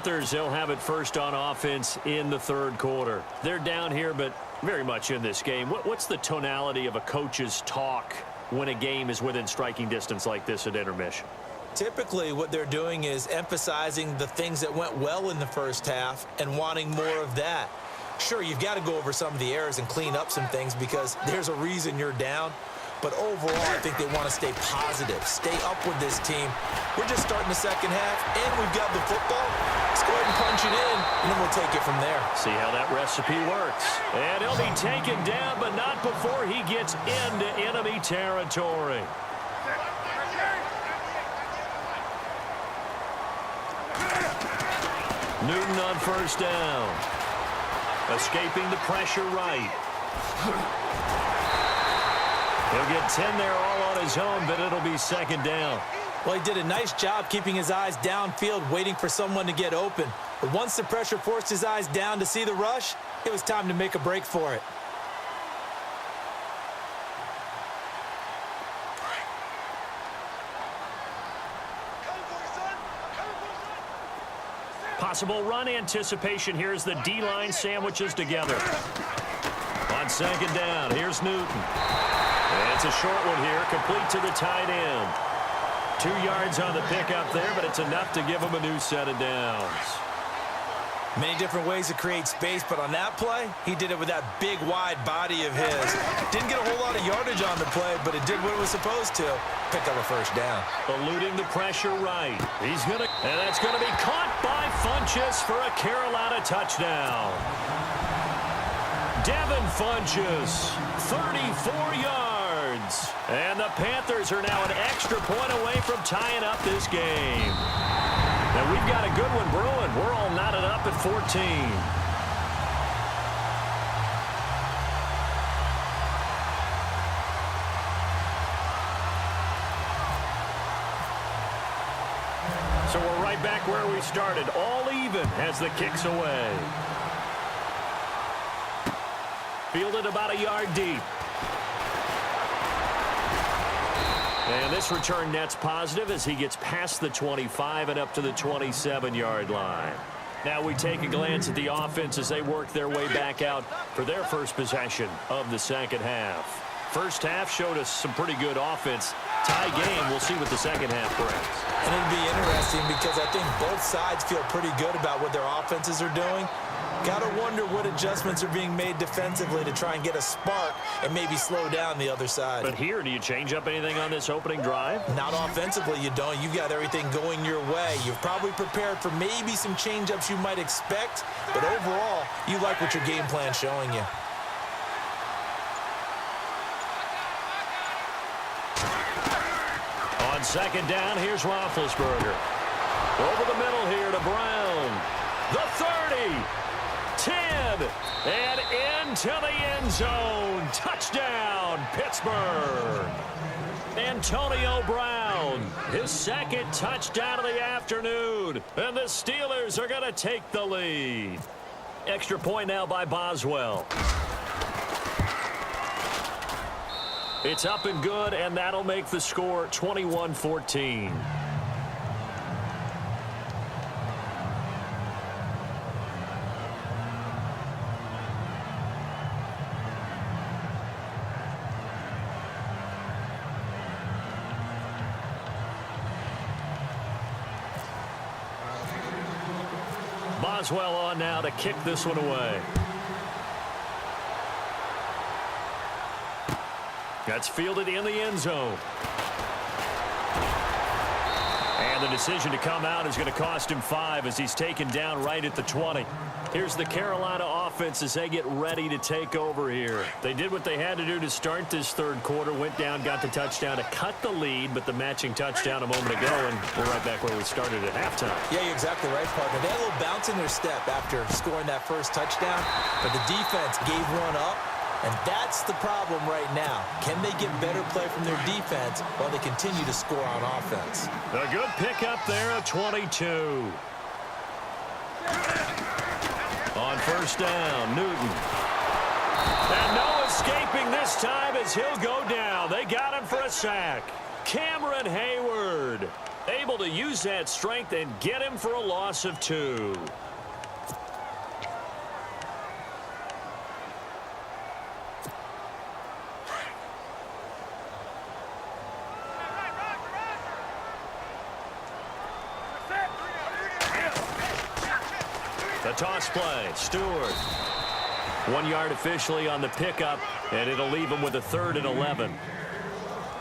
Panthers, they'll have it first on offense in the third quarter. They're down here, but very much in this game. What's the tonality of a coach's talk when a game is within striking distance like this at intermission? Typically, what they're doing is emphasizing the things that went well in the first half and wanting more of that. Sure, you've got to go over some of the errors and clean up some things because there's a reason you're down. But overall, I think they want to stay positive, stay up with this team. We're just starting the second half, and we've got the football. Let's go ahead and punch it in, and then we'll take it from there. See how that recipe works. And he'll be taken down, but not before he gets into enemy territory. Newton on first down. Escaping the pressure right. He'll get 10 there all on his own, but it'll be second down. Well, he did a nice job keeping his eyes downfield, waiting for someone to get open. But once the pressure forced his eyes down to see the rush, it was time to make a break for it. Possible run anticipation here as the D-line sandwiches together. On second down, here's Newton. And it's a short one here, complete to the tight end. 2 yards on the pickup there, but it's enough to give him a new set of downs. Many different ways to create space, but on that play, he did it with that big, wide body of his. Didn't get a whole lot of yardage on the play, but it did what it was supposed to. Pick up a first down. Eluding the pressure right. And that's going to be caught by Funchess for a Carolina touchdown. Devin Funchess, 34 yards. And the Panthers are now an extra point away from tying up this game. Now we've got a good one brewing. We're all knotted up at 14. So we're right back where we started. All even as the kick's away. Fielded about a yard deep. And this return net's positive as he gets past the 25 and up to the 27-yard line. Now we take a glance at the offense as they work their way back out for their first possession of the second half. First half showed us some pretty good offense. Tie game, we'll see what the second half brings. And it'll be interesting because I think both sides feel pretty good about what their offenses are doing. Got to wonder what adjustments are being made defensively to try and get a spark and maybe slow down the other side. But here, do you change up anything on this opening drive? Not offensively, you don't. You've got everything going your way. You've probably prepared for maybe some change-ups you might expect, but overall, you like what your game plan's showing you. On second down, here's Roethlisberger. Over the middle here to Brown. The 30, 10, and into the end zone. Touchdown, Pittsburgh. Antonio Brown, his second touchdown of the afternoon. And the Steelers are going to take the lead. Extra point now by Boswell. It's up and good, and that'll make the score 21-14. Boswell on now to kick this one away. That's fielded in the end zone. And the decision to come out is going to cost him 5 as he's taken down right at the 20. Here's the Carolina offense as they get ready to take over here. They did what they had to do to start this third quarter, went down, got the touchdown to cut the lead, but the matching touchdown a moment ago, and we're right back where we started at halftime. Yeah, you're exactly right, partner. They had a little bounce in their step after scoring that first touchdown, but the defense gave one up. And that's the problem right now. Can they get better play from their defense while they continue to score on offense? A good pickup there at 22. On first down, Newton. And no escaping this time as he'll go down. They got him for a sack. Cameron Hayward. Able to use that strength and get him for a loss of 2. The toss play, Stewart. 1 yard officially on the pickup, and it'll leave him with a 3rd and 11.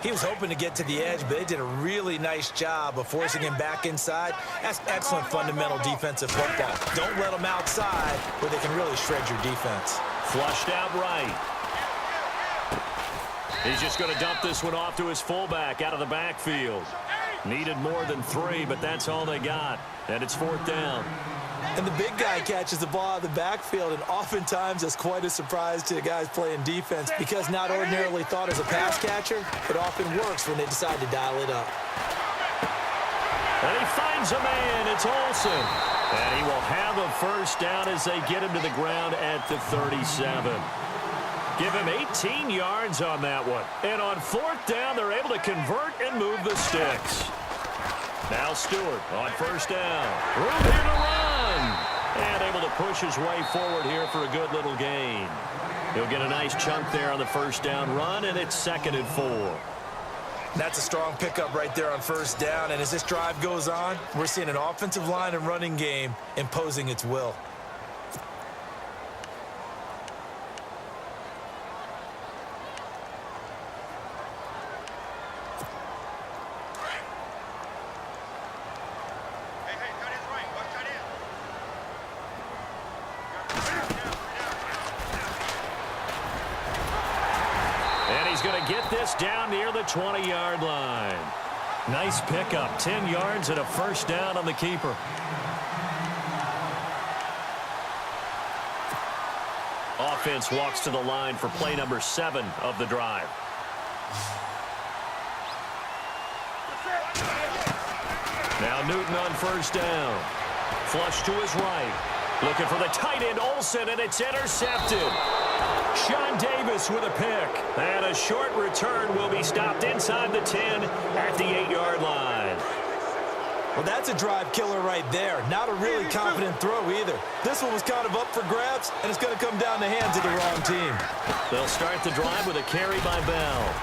He was hoping to get to the edge, but they did a really nice job of forcing him back inside. That's excellent fundamental defensive football. Don't let them outside where they can really shred your defense. Flushed out right. He's just going to dump this one off to his fullback out of the backfield. Needed more than 3, but that's all they got. And it's 4th down. And the big guy catches the ball out of the backfield, and oftentimes it's quite a surprise to the guys playing defense because not ordinarily thought as a pass catcher, it often works when they decide to dial it up. And he finds a man. It's Olsen. And he will have a 1st down as they get him to the ground at the 37. Give him 18 yards on that one. And on 4th down, they're able to convert and move the sticks. Now Stewart on 1st down. Room here to run. And able to push his way forward here for a good little gain. He'll get a nice chunk there on the 1st down run, and it's 2nd and 4. That's a strong pickup right there on 1st down. And as this drive goes on, we're seeing an offensive line and running game imposing its will. Get this down near the 20-yard line. Nice pickup, 10 yards and a 1st down on the keeper. Offense walks to the line for play number 7 of the drive. Now Newton on 1st down. Flush to his right. Looking for the tight end, Olsen, and it's intercepted. Sean Davis with a pick. And a short return will be stopped inside the 10 at the 8-yard line. Well, that's a drive killer right there. Not a really confident throw either. This one was kind of up for grabs, and it's going to come down the hands of the wrong team. They'll start the drive with a carry by Bell.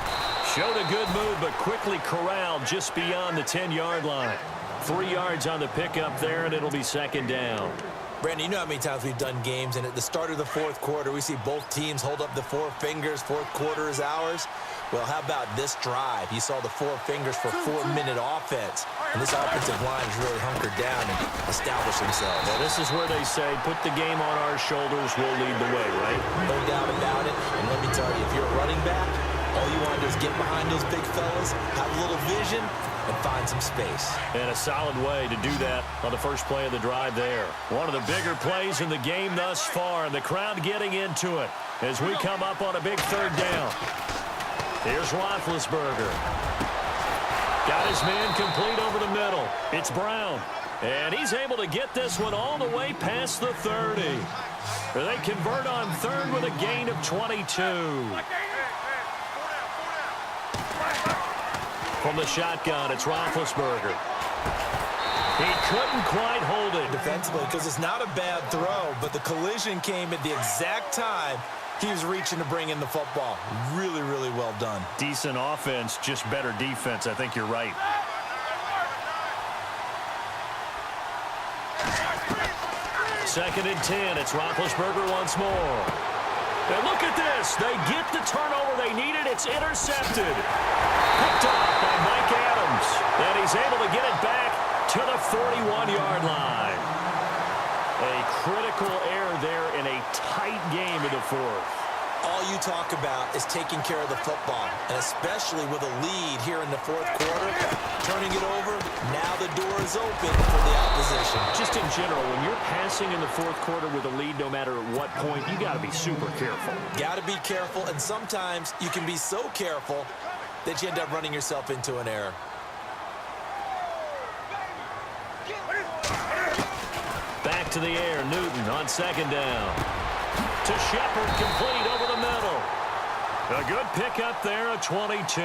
Showed a good move, but quickly corralled just beyond the 10-yard line. 3 yards on the pickup there, and it'll be 2nd down. Brandon, you know how many times we've done games, and at the start of the 4th quarter, we see both teams hold up the 4 fingers, 4th quarter is ours. Well, how about this drive? You saw the 4 fingers for 4-minute offense, and this offensive line has really hunkered down and established themselves. Well, this is where they say, put the game on our shoulders, we'll lead the way, right? No doubt about it, and let me tell you, if you're a running back, all you want to do is get behind those big fellas, have a little vision, and find some space. And a solid way to do that on the first play of the drive there. One of the bigger plays in the game thus far, and the crowd getting into it as we come up on a big 3rd down. Here's Roethlisberger. Got his man complete over the middle. It's Brown. And he's able to get this one all the way past the 30. They convert on 3rd with a gain of 22. From the shotgun, it's Roethlisberger. He couldn't quite hold it defensively because it's not a bad throw, but the collision came at the exact time he was reaching to bring in the football. Really, really well done. Decent offense, just better defense. I think you're right. Second and 10. It's Roethlisberger once more. And look at this. They get the turnover they needed. It's intercepted. Picked off by Mike Adams. And he's able to get it back to the 41-yard line. A critical error there in a tight game in the 4th. All you talk about is taking care of the football, and especially with a lead here in the 4th quarter, turning it over, now the door is open for the opposition. Just in general, when you're passing in the 4th quarter with a lead, no matter at what point, you got to be super careful. Got to be careful, and sometimes you can be so careful that you end up running yourself into an error. Back to the air, Newton on 2nd down. To Shepard, complete over the middle. A good pickup there, a 22.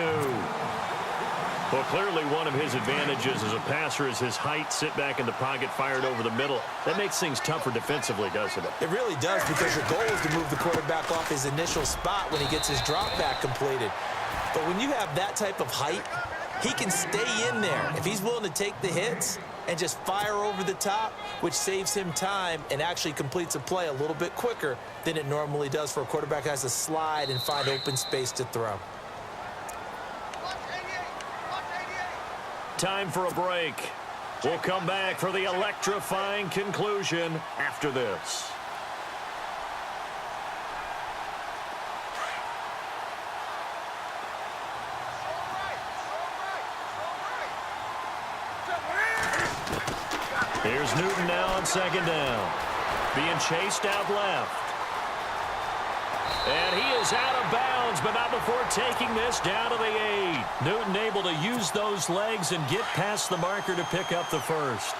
Well, clearly one of his advantages as a passer is his height. Sit back in the pocket, fired over the middle. That makes things tougher defensively, doesn't it? It really does, because your goal is to move the quarterback off his initial spot when he gets his drop back completed. But when you have that type of height, he can stay in there. If he's willing to take the hits and just fire over the top, which saves him time and actually completes a play a little bit quicker than it normally does for a quarterback who has to slide and find open space to throw. Time for a break. We'll come back for the electrifying conclusion after this. Here's Newton now on second down. Being chased out left. And he is out of bounds, but not before taking this down to the 8. Newton able to use those legs and get past the marker to pick up the first.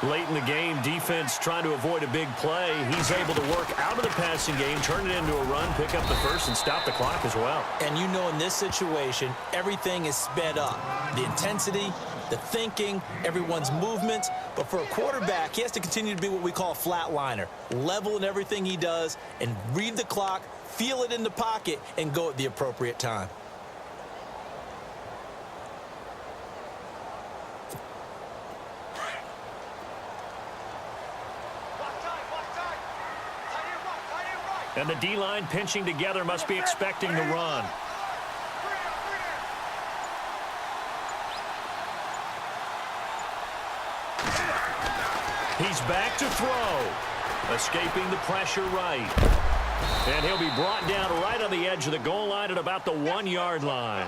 Late in the game, defense trying to avoid a big play. He's able to work out of the passing game, turn it into a run, pick up the first, and stop the clock as well. And you know, in this situation, everything is sped up. The intensity, the thinking, everyone's movements. But for a quarterback, he has to continue to be what we call a flatliner. Level in everything he does and read the clock, feel it in the pocket, and go at the appropriate time. And the D-line pinching together must be expecting the run. He's back to throw. Escaping the pressure right. And he'll be brought down right on the edge of the goal line at about the 1-yard line.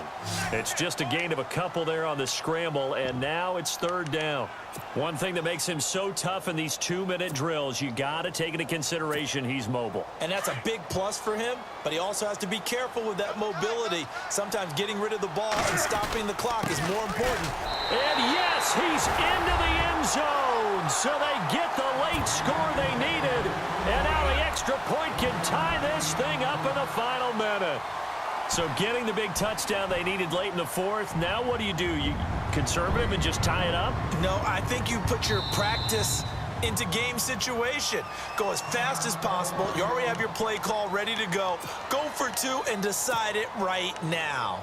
It's just a gain of a couple there on the scramble, and now it's third down. One thing that makes him so tough in these 2-minute drills, you got to take into consideration he's mobile. And that's a big plus for him, but he also has to be careful with that mobility. Sometimes getting rid of the ball and stopping the clock is more important. And yes, he's into the end zone, so they get the late score they needed. And now the extra point can tie this thing up in the final minute. So getting the big touchdown they needed late in the fourth. Now what do? You conservative and just tie it up? No, I think you put your practice into game situation. Go as fast as possible. You already have your play call ready to go. Go for two and decide it right now.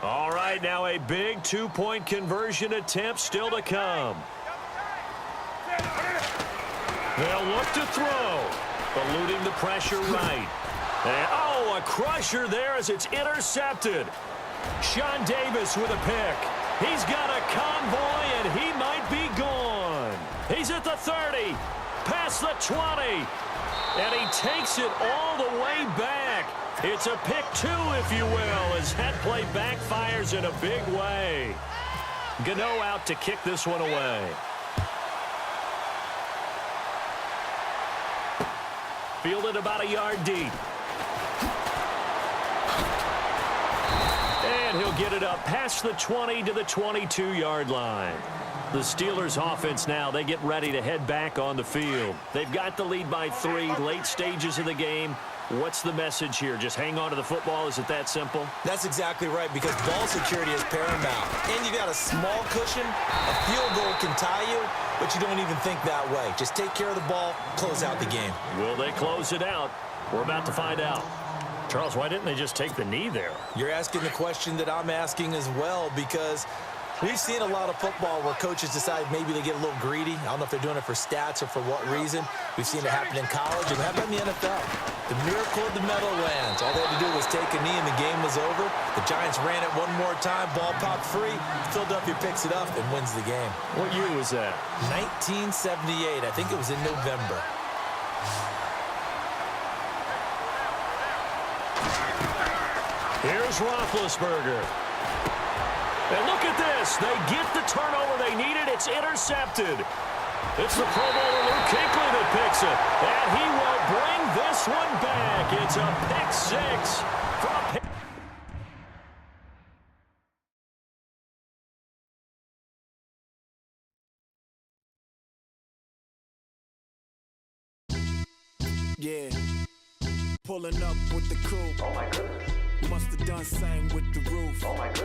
All right, now a big two-point conversion attempt still to come. They'll look to throw. Eluding the pressure right. And, oh, a crusher there as it's intercepted. Sean Davis with a pick. He's got a convoy, and he might be gone. He's at the 30, past the 20, and he takes it all the way back. It's a pick two, if you will, as that play backfires in a big way. Gano out to kick this one away. Fielded about a yard deep. And he'll get it up past the 20 to the 22-yard line. The Steelers offense now, they get ready to head back on the field. They've got the lead by 3, late stages of the game. What's the message here? Just hang on to the football? Is it that simple? That's exactly right, because ball security is paramount. And you got a small cushion. A field goal can tie you, but you don't even think that way. Just take care of the ball, close out the game. Will they close it out? We're about to find out. Charles, why didn't they just take the knee there? You're asking the question that I'm asking as well, because we've seen a lot of football where coaches decide maybe they get a little greedy. I don't know if they're doing it for stats or for what reason. We've seen it happen in college and happen in the NFL. The miracle of the Meadowlands. All they had to do was take a knee and the game was over. The Giants ran it one more time. Ball popped free. Philadelphia picks it up and wins the game. What year was that? 1978. I think it was in November. Here's Roethlisberger. And look at this. They get the turnover they needed. It's intercepted. It's the Pro Bowler Luke Kuechly that picks it. And he will bring this one back. It's a pick six from Yeah. Pulling up with the coupe. Oh my goodness. Must have done same with the roof. Oh my goodness.